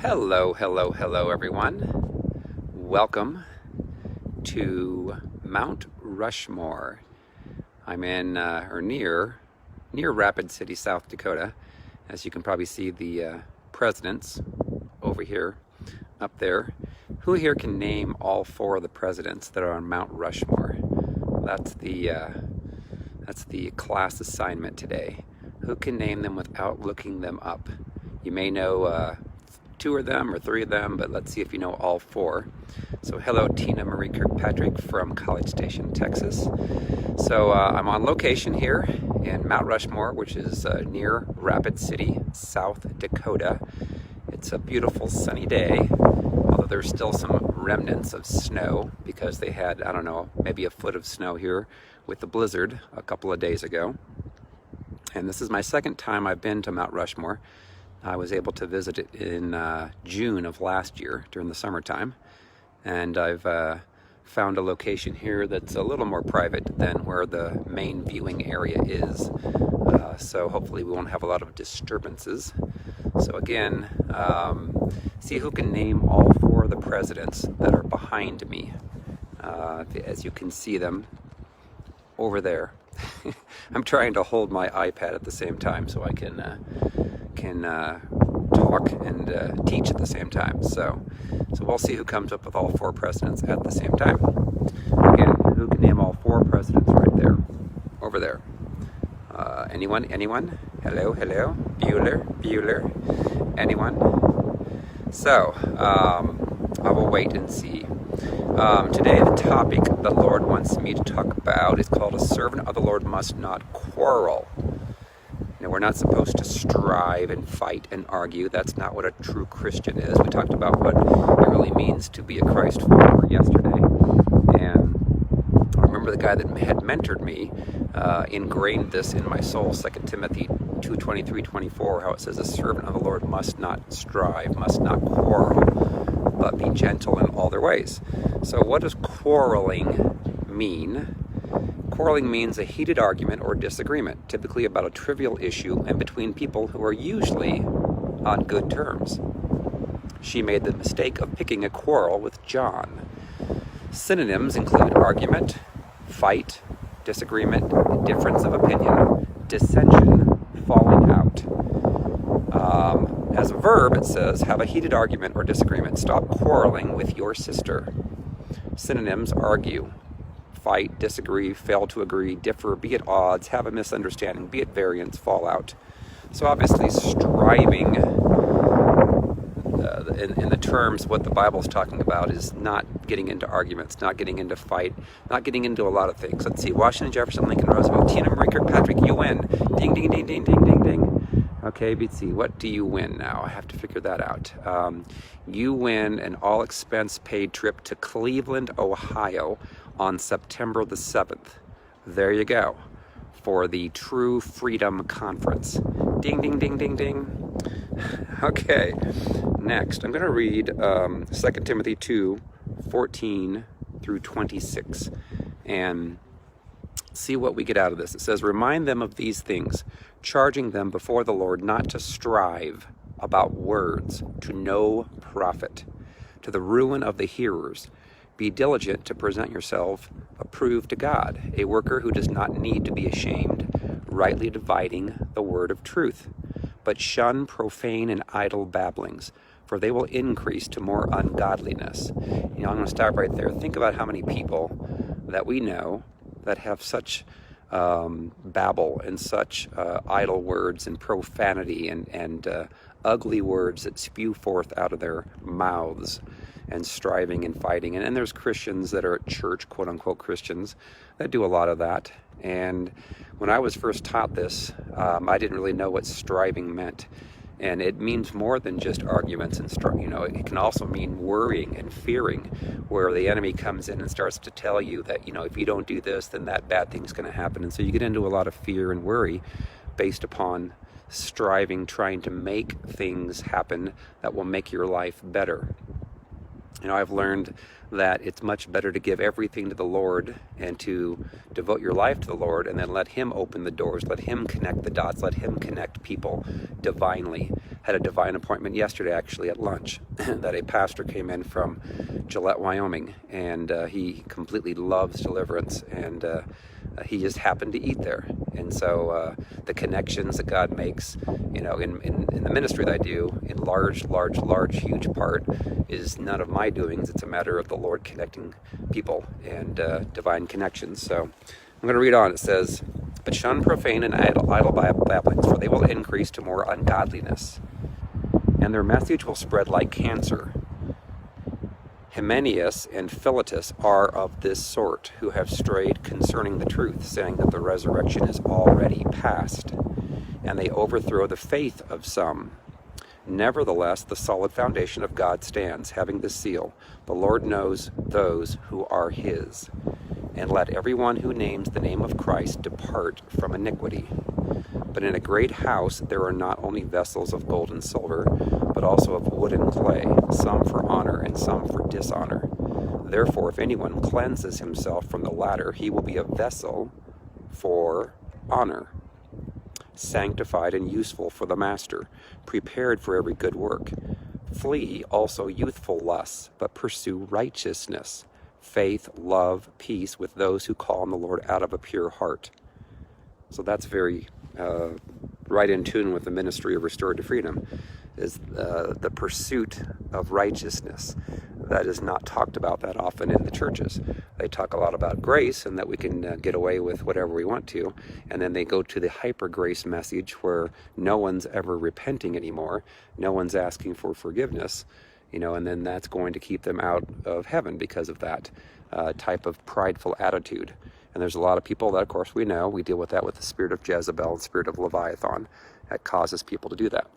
Hello, everyone. Welcome to Mount Rushmore. I'm in or near Rapid City, South Dakota. As you can probably see, the presidents over here, up there. Who here can name all four of the presidents that are on Mount Rushmore? That's the class assignment today. Who can name them without looking them up? You may know two of them or three of them, but let's see if you know all four. So hello, Tina Marie Kirkpatrick from College Station, Texas. So I'm on location here in Mount Rushmore, which is near Rapid City, South Dakota. It's a beautiful sunny day, although there's still some remnants of snow because they had, I don't know, maybe a foot of snow here with the blizzard a couple of days ago. And this is my second time I've been to Mount Rushmore. I was able to visit it in June of last year during the summertime, and I've found a location here that's a little more private than where the main viewing area is, so hopefully we won't have a lot of disturbances. So again, see who can name all four of the presidents that are behind me, as you can see them over there. I'm trying to hold my iPad at the same time so I can talk and teach at the same time. So we'll see who comes up with all four presidents at the same time. Again, who can name all four presidents right there, over there? Anyone? Hello? Bueller? Anyone? So, I will wait and see. Today the topic the Lord wants me to talk about is called "A servant of the Lord must not quarrel." Now, we're not supposed to strive and fight and argue. That's not what a true Christian is. We talked about what it really means to be a Christ follower yesterday. And I remember the guy that had mentored me ingrained this in my soul, 2 Timothy 2:23-24, how it says, "A servant of the Lord must not strive, must not quarrel, but be gentle in all their ways." So what does quarreling mean? Quarreling means a heated argument or disagreement, typically about a trivial issue and between people who are usually on good terms. She made the mistake of picking a quarrel with John. Synonyms include argument, fight, disagreement, difference of opinion, dissension, falling out. As a verb, it says, have a heated argument or disagreement. Stop quarreling with your sister. Synonyms: argue, fight, disagree, fail to agree, differ, be at odds, have a misunderstanding, be at variance, fall out. So obviously striving, in the terms what the Bible is talking about, is not getting into arguments, not getting into fight, not getting into a lot of things. Let's see, Washington, Jefferson, Lincoln, Roosevelt, Tina Marie Kirkpatrick, you win. Ding, ding, ding, ding, ding, ding, ding. Okay, BC, what do you win now? I have to figure that out. You win an all-expense paid trip to Cleveland, Ohio on September the 7th. There you go, for the True Freedom Conference. Ding, ding, ding, ding, ding. Okay, next I'm going to read 2 Timothy 2:14-26 and see what we get out of this. It says, "Remind them of these things, charging them before the Lord not to strive about words to no profit, to the ruin of the hearers. Be diligent to present yourself approved to God, a worker who does not need to be ashamed, rightly dividing the word of truth. But shun profane and idle babblings, for they will increase to more ungodliness." You know, I'm going to stop right there. Think about how many people that we know that have such babble and such idle words and profanity and ugly words that spew forth out of their mouths, and striving and fighting. And there's Christians that are at church, quote unquote Christians, that do a lot of that. And when I was first taught this, I didn't really know what striving meant. And it means more than just arguments and it can also mean worrying and fearing, where the enemy comes in and starts to tell you that, if you don't do this, then that bad thing's going to happen. And so you get into a lot of fear and worry based upon striving, trying to make things happen that will make your life better. I've learned that it's much better to give everything to the Lord and to devote your life to the Lord, and then let Him open the doors, let Him connect the dots, let Him connect people divinely, had a divine appointment yesterday, actually, at lunch, that a pastor came in from Gillette, Wyoming, and he completely loves deliverance, and he just happened to eat there. And so the connections that God makes, in the ministry that I do, in large, huge part, is none of my doings. It's a matter of the Lord connecting people and divine connections. So I'm going to read on. It says, "But shun profane and idle babblings, for they will increase to more ungodliness, and their message will spread like cancer. Hymenaeus and Philetus are of this sort, who have strayed concerning the truth, saying that the resurrection is already past, and they overthrow the faith of some. Nevertheless, the solid foundation of God stands, having this seal: the Lord knows those who are his. And let everyone who names the name of Christ depart from iniquity. But in a great house there are not only vessels of gold and silver, but also of wood and clay, some for honor and some for dishonor. Therefore, if anyone cleanses himself from the latter, he will be a vessel for honor, sanctified and useful for the master, prepared for every good work. Flee also youthful lusts, but pursue righteousness, faith, love, peace with those who call on the Lord out of a pure heart." So that's very right in tune with the ministry of Restored to Freedom, is the pursuit of righteousness. That is not talked about that often in the churches. They talk a lot about grace and that we can get away with whatever we want to, and then they go to the hyper grace message where no one's ever repenting anymore, no one's asking for forgiveness, and then that's going to keep them out of heaven because of that type of prideful attitude. And there's a lot of people that, of course, we deal with that with the spirit of Jezebel and spirit of Leviathan that causes people to do that.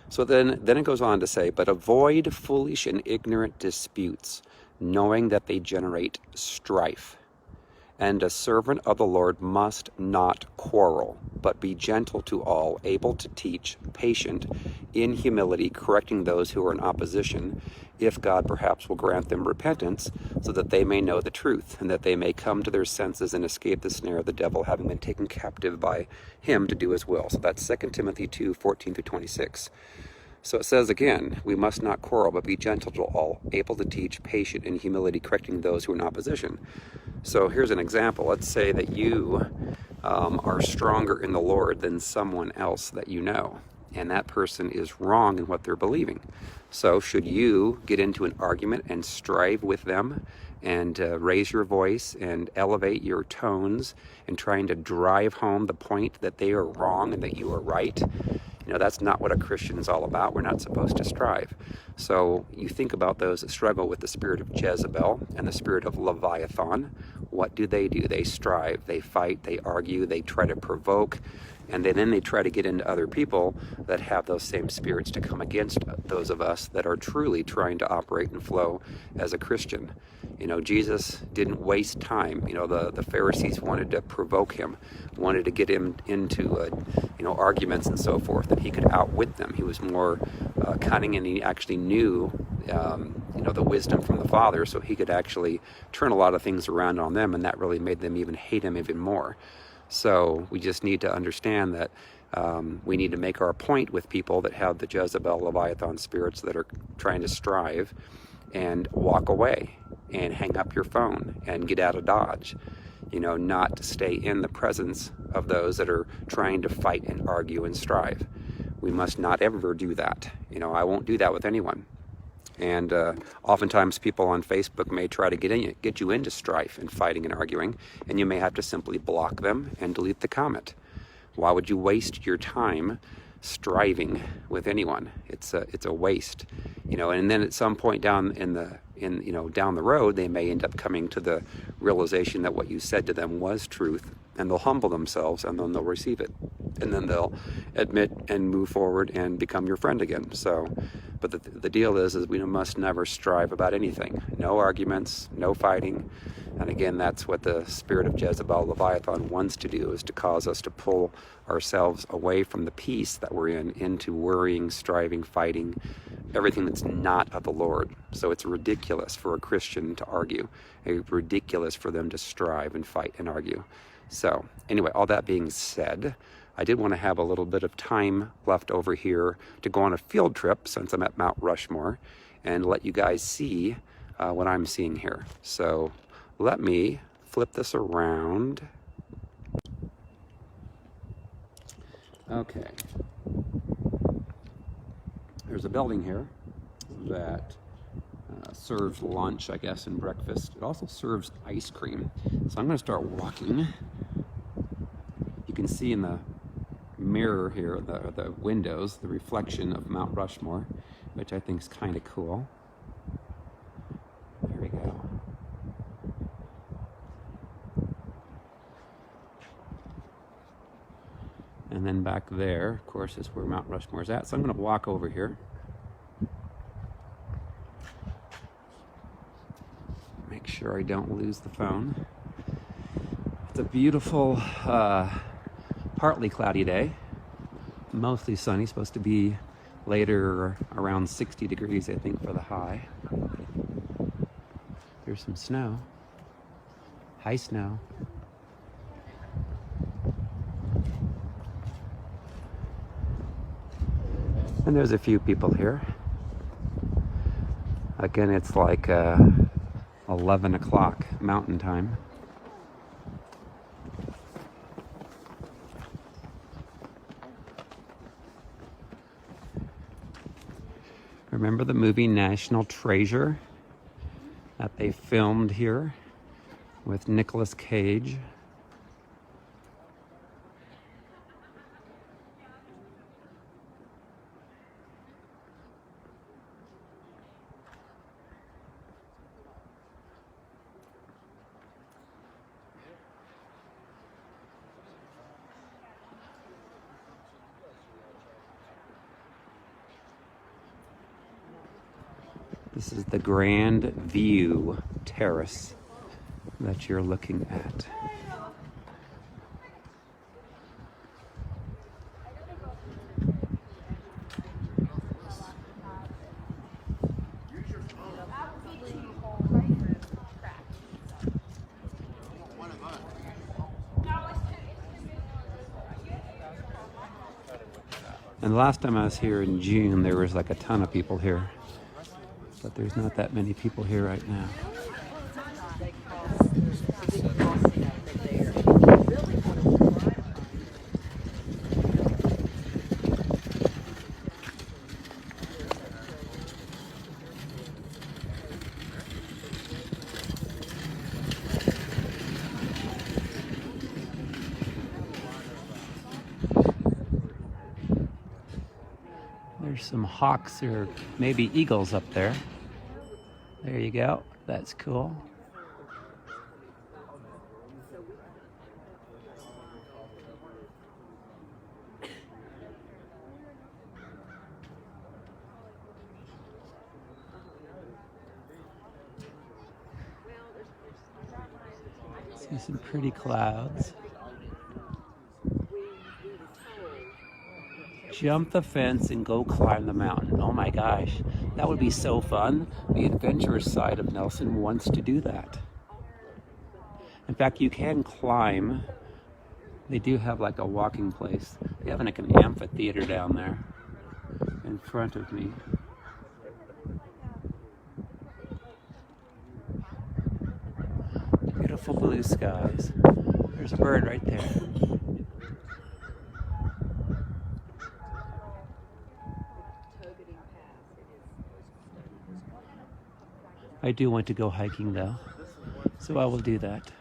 So then it goes on to say, "But avoid foolish and ignorant disputes, knowing that they generate strife. And a servant of the Lord must not quarrel, but be gentle to all, able to teach, patient, in humility, correcting those who are in opposition, if God perhaps will grant them repentance, so that they may know the truth, and that they may come to their senses and escape the snare of the devil, having been taken captive by him to do his will." So that's 2 Timothy 2:14-26. So it says again, we must not quarrel, but be gentle to all, able to teach, patient, in humility, correcting those who are in opposition. So here's an example. Let's say that you are stronger in the Lord than someone else that you know, and that person is wrong in what they're believing. So should you get into an argument and strive with them and raise your voice and elevate your tones and trying to drive home the point that they are wrong and that you are right? That's not what a Christian is all about. We're not supposed to strive. So you think about those that struggle with the spirit of Jezebel and the spirit of Leviathan. What do? They strive, they fight, they argue, they try to provoke, and then they try to get into other people that have those same spirits to come against those of us that are truly trying to operate and flow as a Christian. Jesus didn't waste time. The Pharisees wanted to provoke him, wanted to get him into arguments and so forth, that he could outwit them. He was more cunning, and he actually knew the wisdom from the Father, so he could actually turn a lot of things around on them, and that really made them even hate him even more. So we just need to understand that we need to make our point with people that have the Jezebel, Leviathan spirits that are trying to strive, and walk away and hang up your phone and get out of Dodge. Not to stay in the presence of those that are trying to fight and argue and strive. We must not ever do that. I won't do that with anyone. And oftentimes people on Facebook may try to get you into strife and fighting and arguing, and you may have to simply block them and delete the comment. Why would you waste your time striving with anyone? It's a waste, and then at some point down down the road, they may end up coming to the realization that what you said to them was truth, and they'll humble themselves, and then they'll receive it, and then they'll admit and move forward and become your friend again. So, but the deal is we must never strive about anything. No arguments, no fighting. And again, that's what the spirit of Jezebel, Leviathan wants to do, is to cause us to pull ourselves away from the peace that we're in, into worrying, striving, fighting, everything that's not of the Lord. So it's ridiculous for a Christian to argue. It's ridiculous for them to strive and fight and argue. So anyway, all that being said, I did want to have a little bit of time left over here to go on a field trip since I'm at Mount Rushmore and let you guys see what I'm seeing here. So let me flip this around. Okay. There's a building here that serves lunch, I guess, and breakfast. It also serves ice cream. So I'm going to start walking. You can see in the mirror here, the windows, the reflection of Mount Rushmore, which I think is kind of cool. There we go. And then back there, of course, is where Mount Rushmore is at. So I'm going to walk over here. Make sure I don't lose the phone. It's a beautiful, partly cloudy day. Mostly sunny, supposed to be later around 60 degrees, I think, for the high. There's some snow. High snow. And there's a few people here. Again, it's like 11 o'clock mountain time. Remember the movie National Treasure that they filmed here with Nicolas Cage? This is the Grand View Terrace that you're looking at. And the last time I was here in June, there was like a ton of people here. But there's not that many people here right now. There's some hawks or maybe eagles up there. There you go. That's cool. See some pretty clouds. Jump the fence and go climb the mountain. Oh my gosh, that would be so fun. The adventurous side of Nelson wants to do that. In fact, you can climb. They do have like a walking place. They have like an amphitheater down there in front of me. Beautiful blue skies. There's a bird right there. I do want to go hiking though, so I will do that.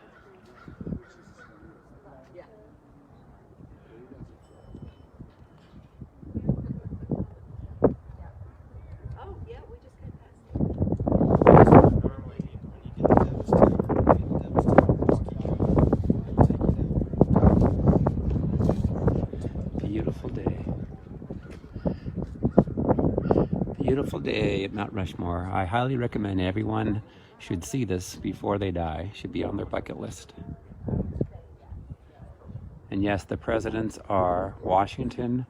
Beautiful day. Beautiful day at Mount Rushmore. I highly recommend everyone should see this before they die. Should be on their bucket list. And yes, the presidents are Washington,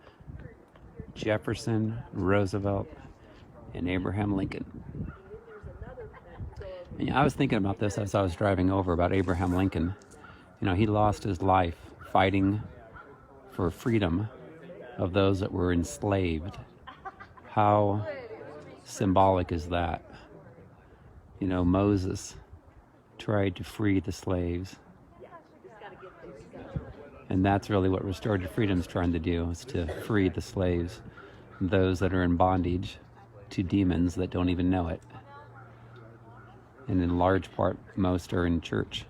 Jefferson, Roosevelt, and Abraham Lincoln. And I was thinking about this as I was driving over about Abraham Lincoln. You know, he lost his life fighting for freedom of those that were enslaved. How symbolic is that? You know, Moses tried to free the slaves. And that's really what restorative freedom is trying to do, is to free the slaves, those that are in bondage to demons that don't even know it. And in large part, most are in church.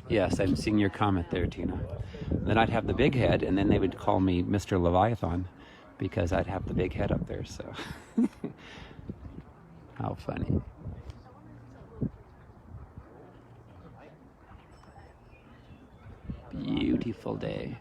Yes, I'm seeing your comment there, Tina. Then I'd have the big head, and then they would call me Mr. Leviathan because I'd have the big head up there, so. How funny. Beautiful day.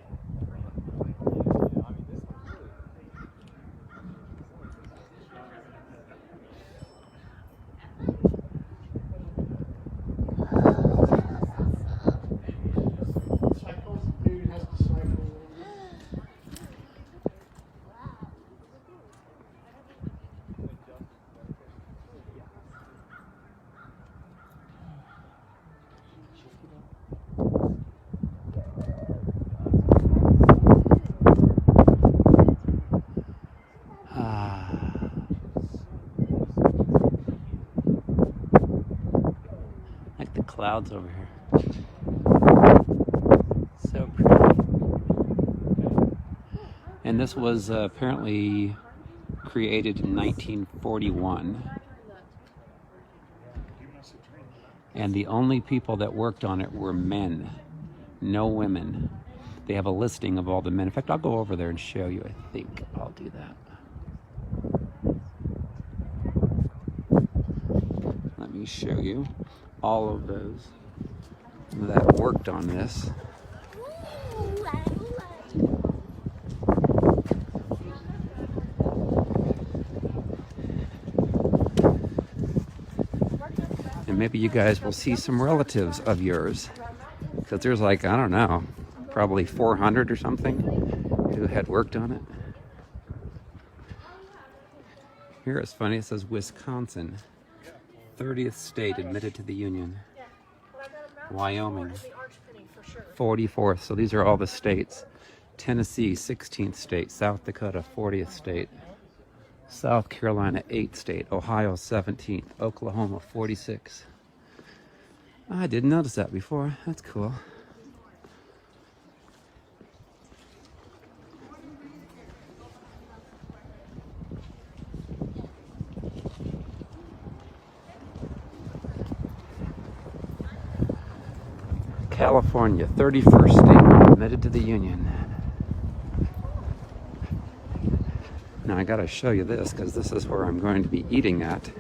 Like the clouds over here. So pretty. And this was apparently created in 1941. And the only people that worked on it were men, no women. They have a listing of all the men. In fact, I'll go over there and show you. I think I'll do that. Let me show you all of those that worked on this. And maybe you guys will see some relatives of yours, because there's like, I don't know, probably 400 or something who had worked on it. Here it's funny, it says Wisconsin, 30th state admitted to the Union. Wyoming, 44th, so these are all the states. Tennessee, 16th state. South Dakota, 40th state. South Carolina, 8th state. Ohio, 17th. Oklahoma, 46. I didn't notice that before. That's cool. California, 31st state, admitted to the Union. Now I gotta show you this, because this is where I'm going to be eating at.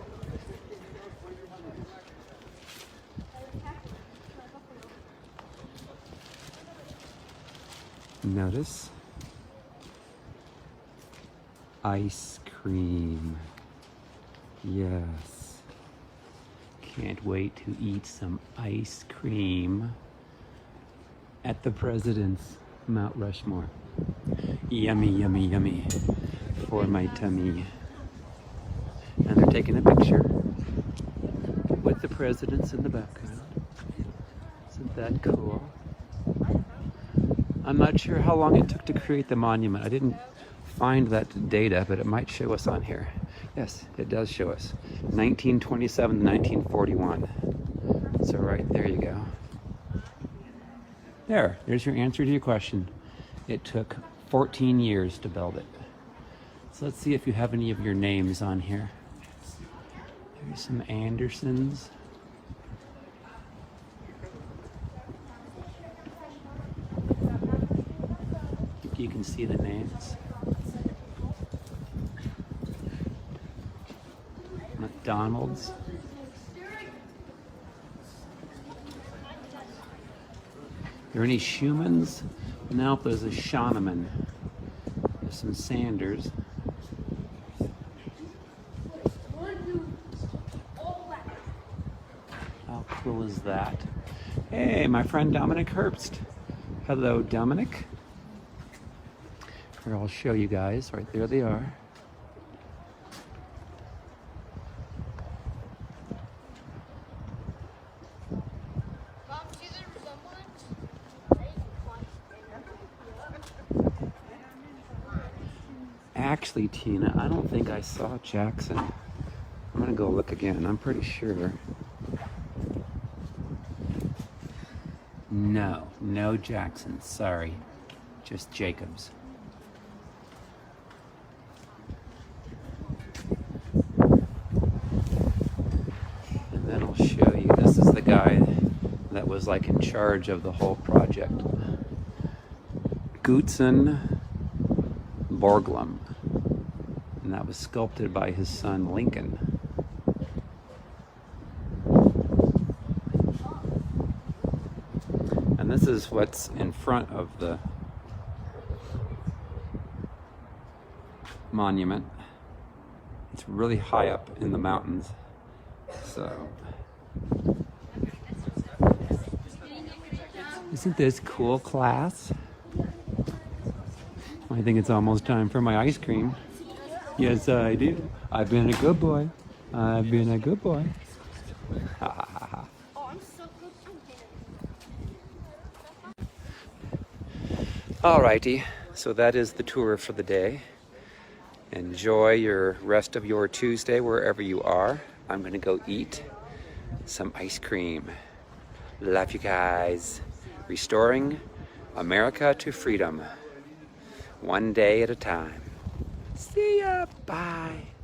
Notice. Ice cream. Yes. Can't wait to eat some ice cream at the president's Mount Rushmore. Yummy, yummy, yummy for my tummy. And they're taking a picture with the presidents in the background. Isn't that cool? I'm not sure how long it took to create the monument. I didn't find that data, but it might show us on here. Yes, it does show us. 1927 to 1941. So right there you go. There's your answer to your question. It took 14 years to build it. So let's see if you have any of your names on here. There's some Andersons. You can see the names. McDonald's. Are there any Schumans? Nope, there's a Schuman. There's some Sanders. How cool is that? Hey, my friend Dominic Herbst. Hello, Dominic. Here, I'll show you guys. Right there they are. Actually, Tina, I don't think I saw Jackson. I'm gonna go look again. I'm pretty sure. No Jackson. Sorry. Just Jacobs. And then I'll show you. This is the guy that was like in charge of the whole project. Gutzen Borglum. And that was sculpted by his son Lincoln. And this is what's in front of the monument. It's really high up in the mountains. So, isn't this cool, class? I think it's almost time for my ice cream. Yes, I do. I've been a good boy. I've been a good boy. Ha ha ha ha. Alrighty, so that is the tour for the day. Enjoy your rest of your Tuesday wherever you are. I'm gonna go eat some ice cream. Love you guys. Restoring America to freedom. One day at a time. See ya. Bye.